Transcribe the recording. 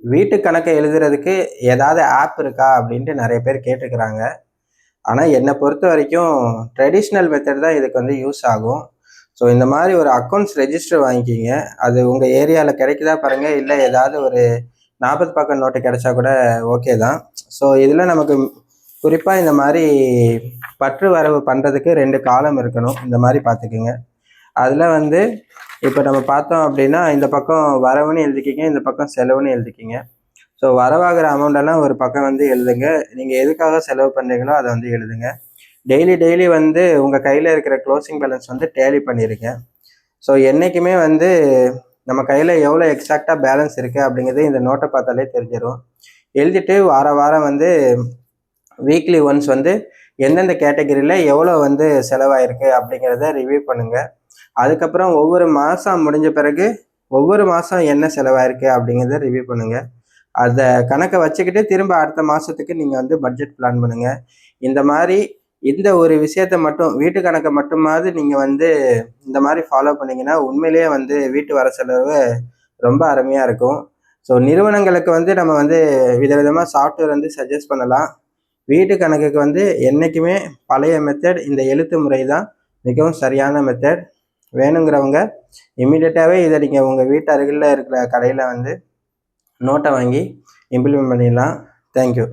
வீட்டு கணக்கை எழுதுறதுக்கு ஏதாவது ஆப் இருக்கா அப்படின்ட்டு நிறைய பேர் கேட்டுக்கிறாங்க. ஆனால் என்னை பொறுத்த வரைக்கும் ட்ரெடிஷ்னல் மெத்தட் தான் இதுக்கு வந்து யூஸ் ஆகும். ஸோ இந்த மாதிரி ஒரு அக்கௌண்ட்ஸ் ரெஜிஸ்டர் வாங்கிக்கிங்க. அது உங்கள் ஏரியாவில் கிடைக்குதா பாருங்கள், இல்லை ஏதாவது ஒரு 40 பக்கம் நோட்டு கிடைச்சா கூட ஓகே தான். ஸோ இதில் நமக்கு குறிப்பாக இந்த மாதிரி பற்று வரவு பண்ணுறதுக்கு 2 காலம் இருக்கணும். இந்த மாதிரி பார்த்துக்குங்க. அதில் வந்து இப்போ நம்ம பார்த்தோம் அப்படின்னா, இந்த பக்கம் வரவுன்னு எழுதிக்கிங்க, இந்த பக்கம் செலவுன்னு எழுதிக்கிங்க. ஸோ வரவாகிற அமௌண்ட்டெல்லாம் ஒரு பக்கம் வந்து எழுதுங்க. நீங்கள் எதுக்காக செலவு பண்ணுறீங்களோ அதை வந்து எழுதுங்க. டெய்லி வந்து உங்கள் கையில் இருக்கிற க்ளோசிங் பேலன்ஸ் வந்து டேலி பண்ணிடுங்க. ஸோ என்றைக்குமே வந்து நம்ம கையில் எவ்வளோ எக்ஸாக்டாக பேலன்ஸ் இருக்குது அப்படிங்கிறது இந்த நோட்டை பார்த்தாலே தெரிஞ்சிடும். எழுதிட்டு வாரம் வந்து வீக்லி ஒன்ஸ் வந்து எந்தெந்த கேட்டகரியில் எவ்வளோ வந்து செலவாயிருக்கு அப்படிங்கிறத ரிவ்யூ பண்ணுங்கள். அதுக்கப்புறம் ஒவ்வொரு மாதம் முடிஞ்ச பிறகு ஒவ்வொரு மாதம் என்ன செலவாயிருக்கு அப்படிங்கிறத ரிவ்யூ பண்ணுங்கள். அதை கணக்கை வச்சுக்கிட்டு திரும்ப அடுத்த மாதத்துக்கு நீங்கள் வந்து பட்ஜெட் பிளான் பண்ணுங்கள். இந்த மாதிரி இந்த ஒரு விஷயத்த மட்டும், வீட்டு கணக்கை மட்டுமாவது நீங்கள் வந்து இந்த மாதிரி ஃபாலோ பண்ணிங்கன்னா உண்மையிலேயே வந்து வீட்டு வர செலவு ரொம்ப அருமையாக இருக்கும். ஸோ நிறுவனங்களுக்கு வந்து நம்ம வந்து விதவிதமாக சாஃப்ட்வேர் வந்து சஜஸ்ட் பண்ணலாம். வீட்டு கணக்குக்கு வந்து என்றைக்குமே பழைய மெத்தட், இந்த எழுத்து முறை தான் மிகவும் சரியான மெத்தட். வேணுங்கிறவங்க இம்மிடியட்டாகவே இதை நீங்கள் உங்கள் வீட்டு அருகில் இருக்கிற கடையில் வந்து நோட்டை வாங்கி இம்ப்ளிமெண்ட் பண்ணிடலாம். தேங்க்யூ.